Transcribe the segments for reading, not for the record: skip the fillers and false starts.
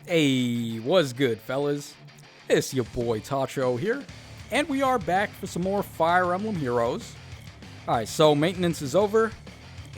Hey, what's good, fellas? It's your boy Tacho here, and we are back for some more Fire Emblem Heroes. Alright, so maintenance is over,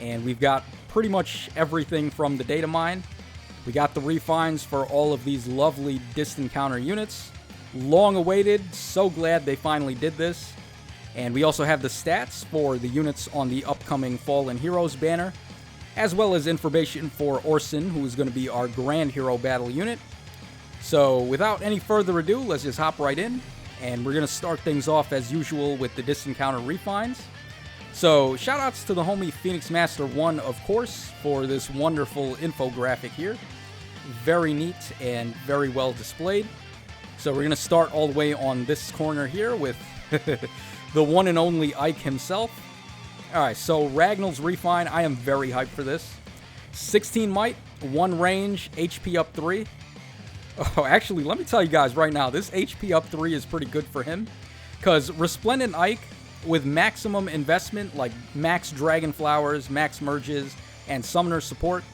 and we've got pretty much everything from the data mine. We got the refines for all of these lovely distant counter units. Long awaited, so glad they finally did this. And we also have the stats for the units on the upcoming Fallen Heroes banner, as well as information for Orson, who is going to be our Grand Hero Battle unit. So without any further ado, let's just hop right in, and we're going to start things off as usual with the distant counter refines. So shoutouts to the homie Phoenix Master 1, of course, for this wonderful infographic here. Very neat and very well displayed. So we're going to start all the way on this corner here with the one and only Ike himself. Alright, so Ragnell's refine, I am very hyped for this. 16 might, 1 range, HP up 3. Oh, actually, let me tell you guys right now, this HP up 3 is pretty good for him. Because Resplendent Ike, with maximum investment, like max Dragon Flowers, max Merges, and Summoner support,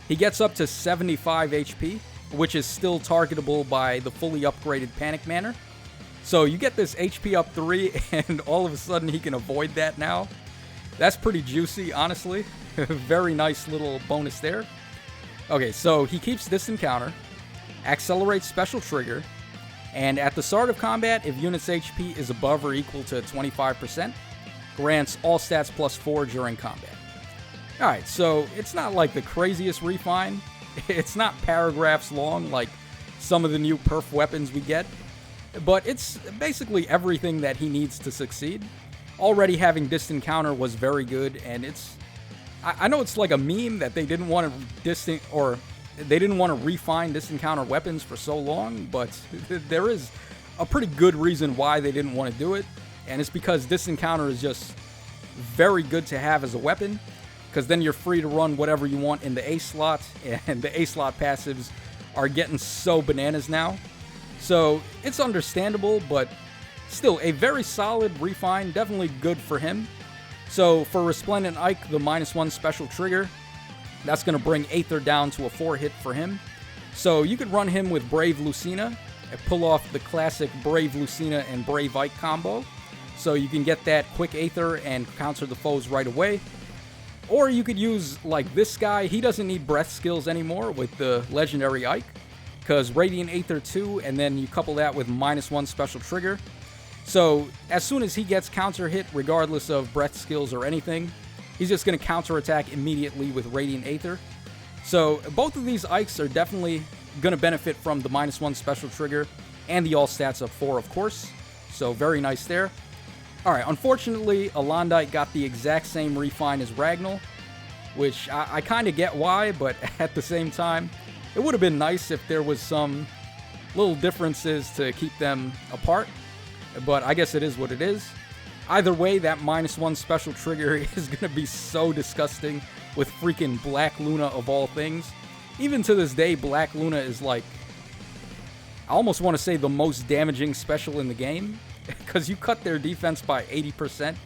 he gets up to 75 HP, which is still targetable by the fully upgraded Panic Manor. So you get this HP up 3, and all of a sudden he can avoid that now. That's pretty juicy, honestly. Very nice little bonus there. Okay, so he keeps distant counter, accelerates special trigger, and at the start of combat, if unit's HP is above or equal to 25%, grants all stats plus 4 during combat. Alright, so it's not like the craziest refine. It's not paragraphs long like some of the new perf weapons we get, but it's basically everything that he needs to succeed. Already having distant counter was very good, and it's... I know it's like a meme that they didn't want to refine distant counter weapons for so long, but there is a pretty good reason why they didn't want to do it, and it's because distant counter is just very good to have as a weapon, because then you're free to run whatever you want in the A slot, and the A slot passives are getting so bananas now. So it's understandable, but still a very solid refine, definitely good for him. So for Resplendent Ike, the -1 special trigger, that's going to bring Aether down to a 4-hit for him. So you could run him with Brave Lucina and pull off the classic Brave Lucina and Brave Ike combo. So you can get that quick Aether and counter the foes right away. Or you could use, like this guy, he doesn't need breath skills anymore with the legendary Ike, because Radiant Aether 2, and then you couple that with -1 special trigger. So as soon as he gets counter hit, regardless of breath skills or anything, he's just going to counter attack immediately with Radiant Aether. So both of these Ikes are definitely going to benefit from the -1 special trigger and the all stats up 4, of course. So very nice there. Alright, unfortunately, Alondite got the exact same refine as Ragnell, which I kind of get why, but at the same time, it would have been nice if there was some little differences to keep them apart, but I guess it is what it is. Either way, that -1 special trigger is going to be so disgusting with freaking Black Luna of all things. Even to this day, Black Luna is like, I almost want to say the most damaging special in the game, because you cut their defense by 80%.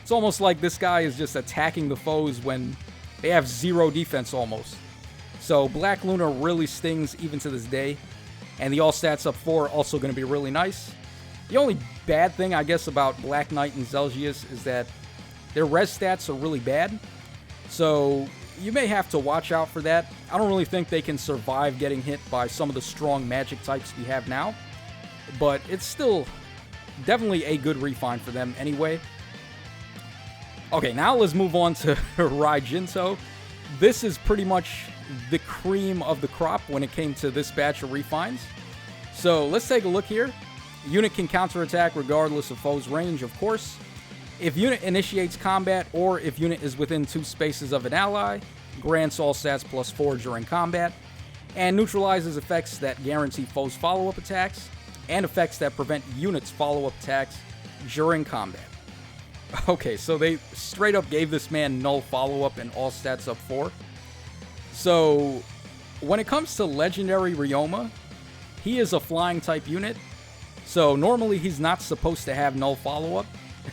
It's almost like this guy is just attacking the foes when they have 0 defense almost. So Black Luna really stings even to this day, and the all stats up 4 also going to be really nice. The only bad thing, I guess, about Black Knight and Zelgius is that their res stats are really bad, so you may have to watch out for that. I don't really think they can survive getting hit by some of the strong magic types we have now, but it's still definitely a good refine for them anyway. Okay, now let's move on to Raijinto. This is pretty much the cream of the crop when it came to this batch of refines. So let's take a look here. Unit can counterattack regardless of foe's range, of course. If unit initiates combat, or if unit is within 2 spaces of an ally, grants all stats plus 4 during combat, and neutralizes effects that guarantee foes' follow-up attacks, and effects that prevent units' follow-up attacks during combat. Okay, so they straight up gave this man null follow-up and all stats up 4. So, when it comes to Legendary Ryoma, he is a flying type unit, so normally he's not supposed to have null follow-up,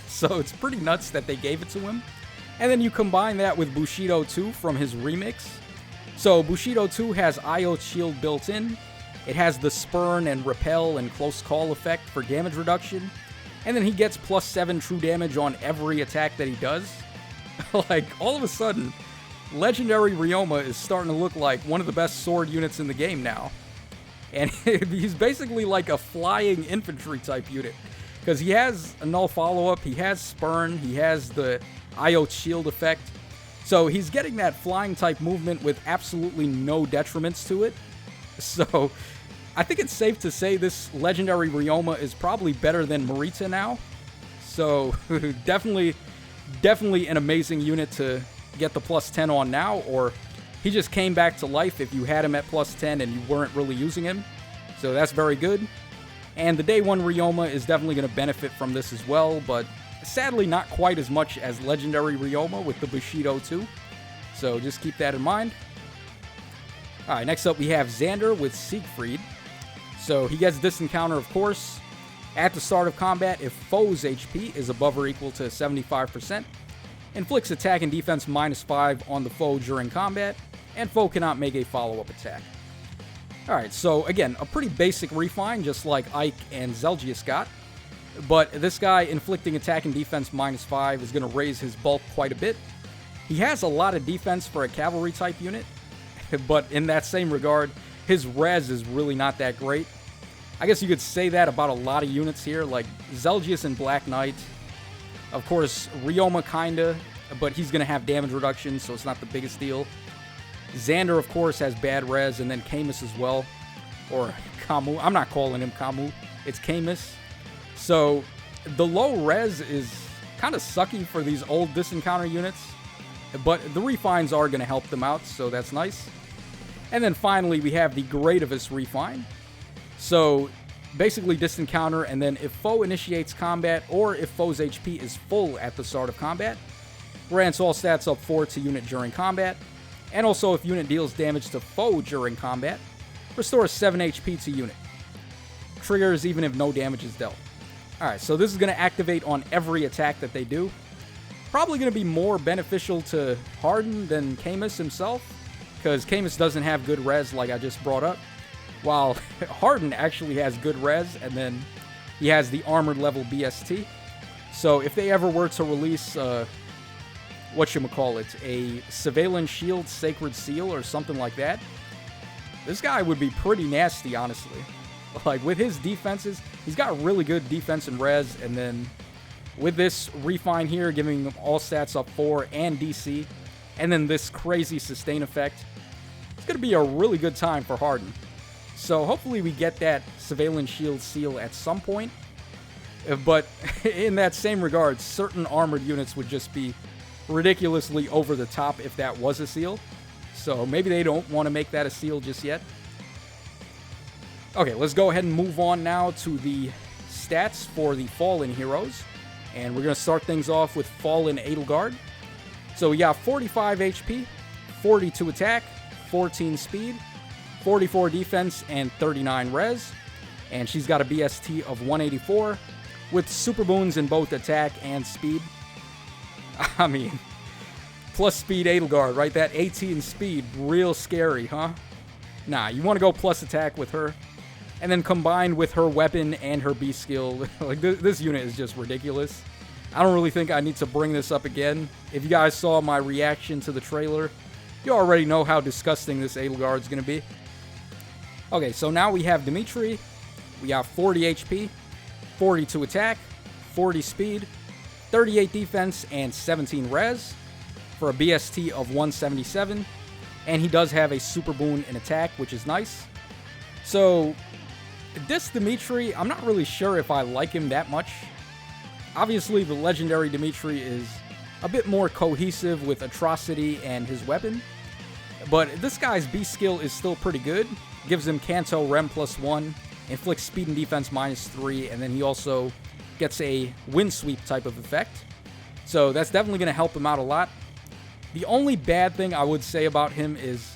so it's pretty nuts that they gave it to him. And then you combine that with Bushido 2 from his remix. So Bushido 2 has IO shield built in, It has the Spurn and Repel and Close Call effect for damage reduction. And then he gets +7 true damage on every attack that he does. Like, all of a sudden, Legendary Ryoma is starting to look like one of the best sword units in the game now. And he's basically like a flying infantry type unit. Because he has a null follow-up, he has Spurn, he has the IO shield effect. So he's getting that flying type movement with absolutely no detriments to it. So I think it's safe to say this Legendary Ryoma is probably better than Marita now. So definitely an amazing unit to get the +10 on now, or he just came back to life if you had him at +10 and you weren't really using him. So that's very good. And the Day 1 Ryoma is definitely going to benefit from this as well, but sadly not quite as much as Legendary Ryoma with the Bushido too. So just keep that in mind. Alright, next up we have Xander with Siegfried. So he gets this encounter, of course. At the start of combat, if foe's HP is above or equal to 75%, inflicts attack and defense -5 on the foe during combat, and foe cannot make a follow-up attack. Alright, so again, a pretty basic refine, just like Ike and Zelgius got. But this guy inflicting attack and defense -5 is going to raise his bulk quite a bit. He has a lot of defense for a cavalry type unit, but in that same regard, his res is really not that great. I guess you could say that about a lot of units here, like Zelgius and Black Knight. Of course, Ryoma kinda, but he's going to have damage reduction, so it's not the biggest deal. Xander, of course, has bad res, and then Camus as well. Or Camus. I'm not calling him Camus. It's Camus. So, the low res is kind of sucky for these old disencounter units. But the refines are going to help them out, so that's nice. And then finally, we have the Gradivus refine. So, basically disencounter, and then if foe initiates combat, or if foe's HP is full at the start of combat, grants all stats up 4 to unit during combat. And also, if unit deals damage to foe during combat, restores 7 HP to unit. Triggers even if no damage is dealt. Alright, so this is going to activate on every attack that they do. Probably going to be more beneficial to Harden than Camus himself, because Camus doesn't have good res like I just brought up, while Harden actually has good res, and then he has the armored level BST. So if they ever were to release whatchamacallit, a Surveillance Shield Sacred Seal or something like that, this guy would be pretty nasty, honestly. Like, with his defenses, he's got really good defense and res, and then with this refine here, giving him all stats up 4 and DC, and then this crazy sustain effect, it's going to be a really good time for Harden. So hopefully we get that Surveillance Shield Seal at some point, but in that same regard, certain armored units would just be ridiculously over the top if that was a seal. So maybe they don't want to make that a seal just yet. Okay, let's go ahead and move on now to the stats for the Fallen heroes. And we're going to start things off with Fallen Edelgard. So we got 45 HP, 42 attack, 14 speed, 44 defense, and 39 res. And she's got a BST of 184 with super boons in both attack and speed. I mean, plus speed Edelgard, right? That 18 speed, real scary, huh? Nah, you want to go plus attack with her. And then combined with her weapon and her beast skill, like this unit is just ridiculous. I don't really think I need to bring this up again. If you guys saw my reaction to the trailer, you already know how disgusting this Edelgard is going to be. Okay, so now we have Dimitri. We got 40 HP, 42 attack, 40 speed, 38 defense, and 17 res for a BST of 177. And he does have a super boon in attack, which is nice. So this Dimitri, I'm not really sure if I like him that much. Obviously, the legendary Dimitri is a bit more cohesive with Atrocity and his weapon. But this guy's beast skill is still pretty good. Gives him Kanto Rem +1, inflicts speed and defense -3, and then he also gets a wind sweep type of effect. So that's definitely going to help him out a lot. The only bad thing I would say about him is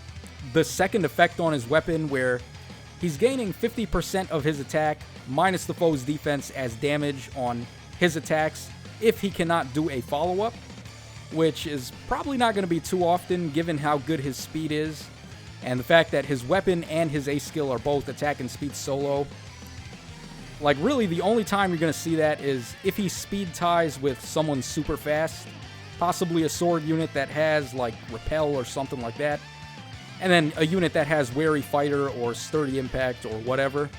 the second effect on his weapon, where he's gaining 50% of his attack minus the foe's defense as damage on his attacks if he cannot do a follow-up, which is probably not going to be too often given how good his speed is. And the fact that his weapon and his ace skill are both attack and speed solo. Like, really, the only time you're going to see that is if he speed ties with someone super fast. Possibly a sword unit that has, like, repel or something like that. And then a unit that has wary fighter or sturdy impact or whatever.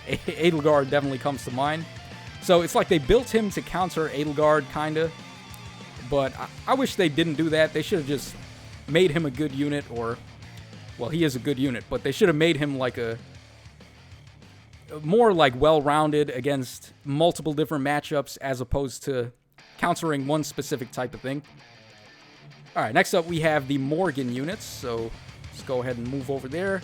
Edelgard definitely comes to mind. So it's like they built him to counter Edelgard, kinda. But I wish they didn't do that. They should have just made him a good unit, or... Well, he is a good unit, but they should have made him like a... more like well-rounded against multiple different matchups as opposed to countering one specific type of thing. Alright, next up we have the Morgan units, so let's go ahead and move over there.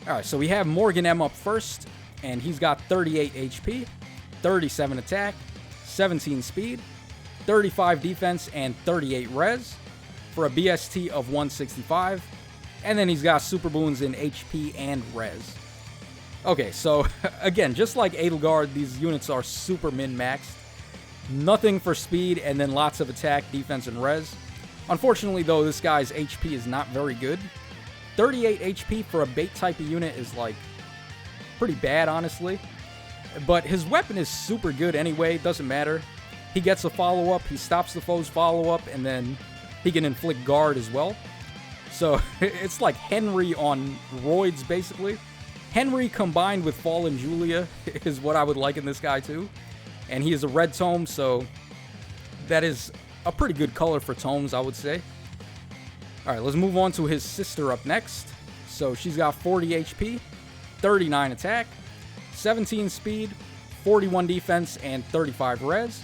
Alright, so we have Morgan M up first, and he's got 38 HP, 37 attack, 17 speed, 35 defense, and 38 res, for a BST of 165, and then he's got super boons in HP and res. Okay, so again, just like Edelgard, these units are super min-maxed. Nothing for speed, and then lots of attack, defense, and res. Unfortunately, though, this guy's HP is not very good. 38 HP for a bait type of unit is, like, pretty bad, honestly. But his weapon is super good anyway, doesn't matter. He gets a follow-up, he stops the foe's follow-up, and then he can inflict guard as well. So, it's like Henry on roids, basically. Henry combined with Fallen Julia is what I would like in this guy, too. And he is a red tome, so that is a pretty good color for tomes, I would say. Alright, let's move on to his sister up next. So, she's got 40 HP, 39 attack, 17 speed, 41 defense, and 35 res.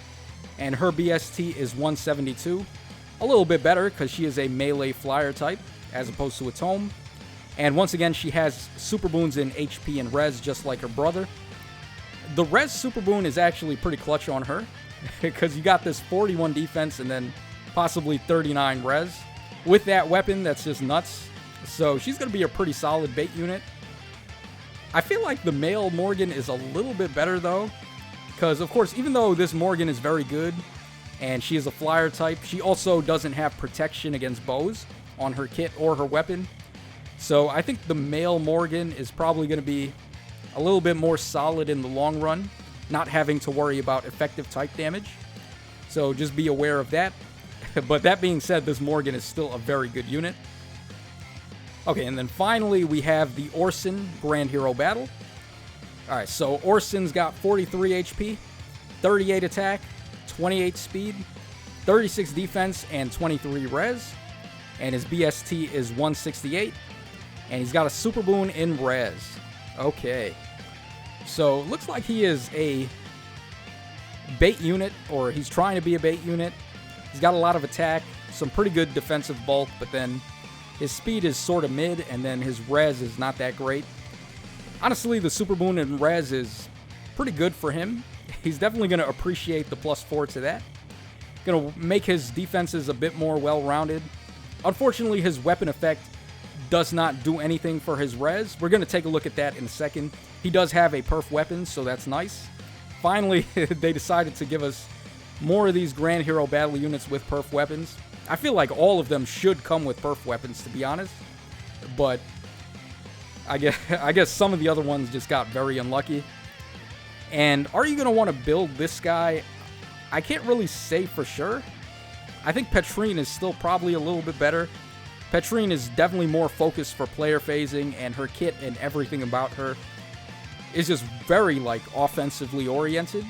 And her BST is 172. A little bit better, because she is a melee flyer type, as opposed to a tome. And once again, she has super boons in HP and res, just like her brother. The res super boon is actually pretty clutch on her, because you got this 41 defense and then possibly 39 res. With that weapon, that's just nuts. So she's going to be a pretty solid bait unit. I feel like the male Morgan is a little bit better, though, because, of course, even though this Morgan is very good, and she is a flyer type, she also doesn't have protection against bows on her kit or her weapon. So I think the male Morgan is probably going to be a little bit more solid in the long run, not having to worry about effective type damage. So just be aware of that. But that being said, this Morgan is still a very good unit. Okay, and then finally we have the Orson Grand Hero Battle. Alright, so Orson's got 43 HP, 38 attack, 28 speed, 36 defense, and 23 res. And his BST is 168. And he's got a super boon in res. Okay. So, looks like he is a bait unit, or he's trying to be a bait unit. He's got a lot of attack, some pretty good defensive bulk, but then his speed is sort of mid, and then his res is not that great. Honestly, the super boon in res is pretty good for him. He's definitely going to appreciate the +4 to that. Going to make his defenses a bit more well-rounded. Unfortunately, his weapon effect does not do anything for his res. We're going to take a look at that in a second. He does have a perf weapon, so that's nice. Finally, they decided to give us more of these Grand Hero Battle units with perf weapons. I feel like all of them should come with perf weapons, to be honest. But I guess some of the other ones just got very unlucky. And are you going to want to build this guy? I can't really say for sure. I think Petrine is still probably a little bit better. Petrine is definitely more focused for player phasing, and her kit and everything about her is just very, like, offensively oriented.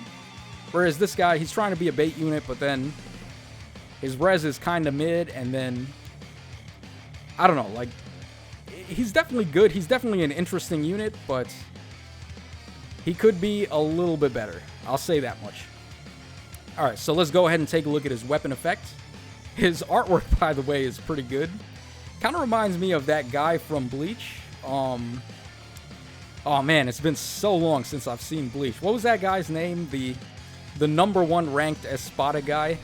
Whereas this guy, he's trying to be a bait unit, but then his res is kind of mid, and then, I don't know, like, he's definitely good. He's definitely an interesting unit, but he could be a little bit better. I'll say that much. Alright, so let's go ahead and take a look at his weapon effect. His artwork, by the way, is pretty good. Kind of reminds me of that guy from Bleach. Oh man, it's been so long since I've seen Bleach. What was that guy's name? The #1 ranked Espada guy.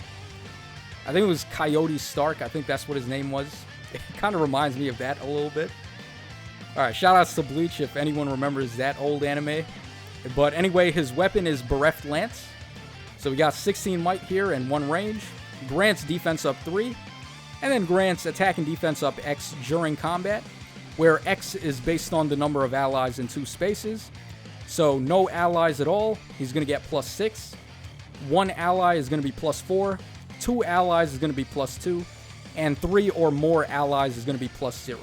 I think it was Coyote Stark. I think that's what his name was. It kind of reminds me of that a little bit. Alright, shoutouts to Bleach if anyone remembers that old anime. But anyway, his weapon is Bereft Lance. So we got 16 might here and 1 range. Grants defense up 3. and then grants attack and defense up X during combat, where X is based on the number of allies in 2 spaces. So no allies at all, he's going to get +6. 1 ally is going to be +4. 2 allies is going to be +2. And 3 or more allies is going to be +0.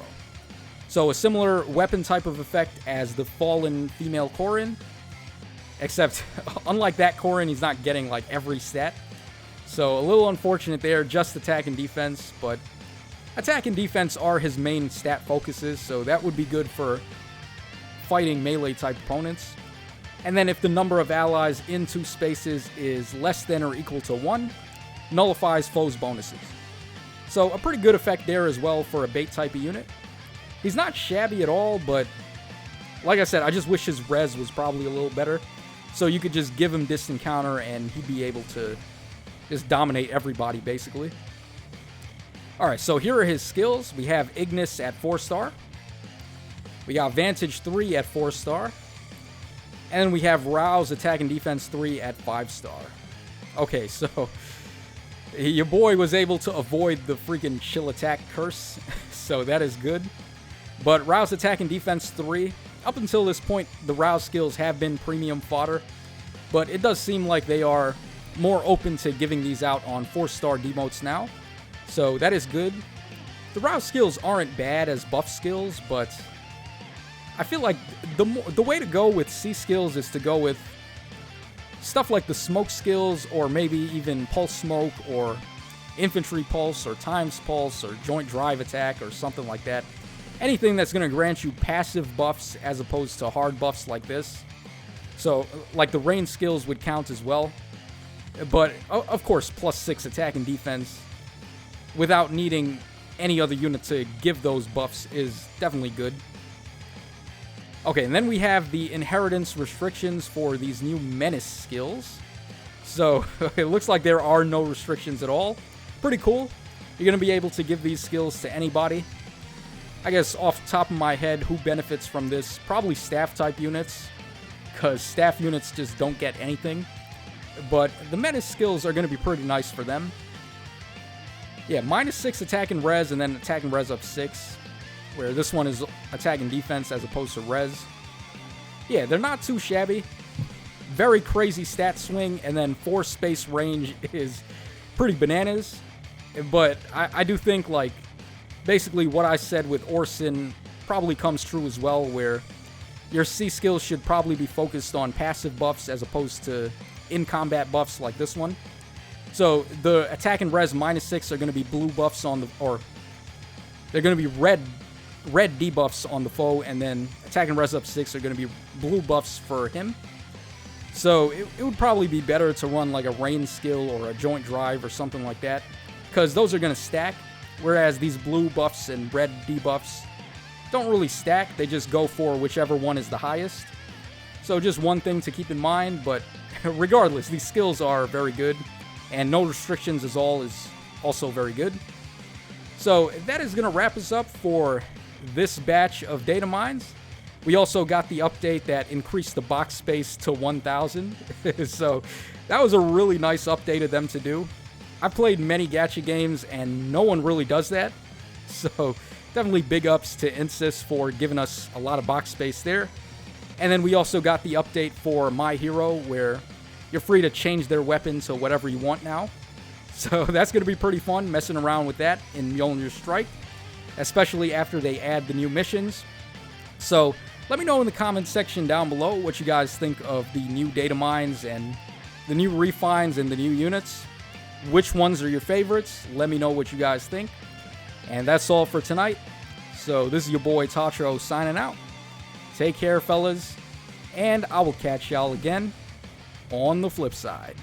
So a similar weapon type of effect as the Fallen Female Korin, except unlike that Korin, he's not getting like every stat. So a little unfortunate there, just attack and defense, but attack and defense are his main stat focuses, so that would be good for fighting melee type opponents. And then if the number of allies in 2 spaces is less than or equal to 1, nullifies foes' bonuses. So a pretty good effect there as well for a bait type of unit. He's not shabby at all, but like I said, I just wish his res was probably a little better. So you could just give him distant counter and he'd be able to just dominate everybody basically. Alright, so here are his skills. We have Ignis at 4-star. We got Vantage 3 at 4-star. And then we have Rouse, Attack and Defense 3 at 5-star. Okay, so your boy was able to avoid the freaking chill attack curse, so that is good. But Rouse, Attack and Defense 3, up until this point, the Rouse skills have been premium fodder, but it does seem like they are more open to giving these out on 4-star demotes now, so that is good. The Rouse skills aren't bad as buff skills, but I feel like the way to go with C skills is to go with stuff like the smoke skills, or maybe even pulse smoke, or infantry pulse, or times pulse, or joint drive attack, or something like that. Anything that's going to grant you passive buffs as opposed to hard buffs like this. So, like the range skills would count as well. But, of course, +6 attack and defense without needing any other unit to give those buffs is definitely good. Okay, and then we have the inheritance restrictions for these new Menace skills. So, it looks like there are no restrictions at all. Pretty cool. You're going to be able to give these skills to anybody. I guess off the top of my head, who benefits from this? Probably staff-type units, because staff units just don't get anything. But the Menace skills are going to be pretty nice for them. Yeah, -6 attack and res, and then attack and res up 6. Where this one is attack and defense as opposed to res. Yeah, they're not too shabby. Very crazy stat swing, and then 4 space range is pretty bananas. But I do think, like, basically what I said with Orson probably comes true as well, where your C skills should probably be focused on passive buffs as opposed to in-combat buffs like this one. So the attack and res -6 are going to be blue buffs on the, or they're going to be red debuffs on the foe, and then attack and res up 6 are going to be blue buffs for him. So it would probably be better to run like a range skill or a joint drive or something like that, because those are going to stack, whereas these blue buffs and red debuffs don't really stack. They just go for whichever one is the highest. So just one thing to keep in mind, but regardless, these skills are very good, and no restrictions is also very good. So that is going to wrap us up for this batch of Datamines. We also got the update that increased the box space to 1,000. So that was a really nice update of them to do. I've played many gacha games and no one really does that. So definitely big ups to Insys for giving us a lot of box space there. And then we also got the update for My Hero, where you're free to change their weapon to whatever you want now. So that's going to be pretty fun, messing around with that in Mjolnir's Strike, especially after they add the new missions. So let me know in the comments section down below what you guys think of the new Datamines and the new refines and the new units. Which ones are your favorites? Let me know what you guys think. And that's all for tonight. So this is your boy Tatro signing out. Take care, fellas, and I will catch y'all again on the flip side.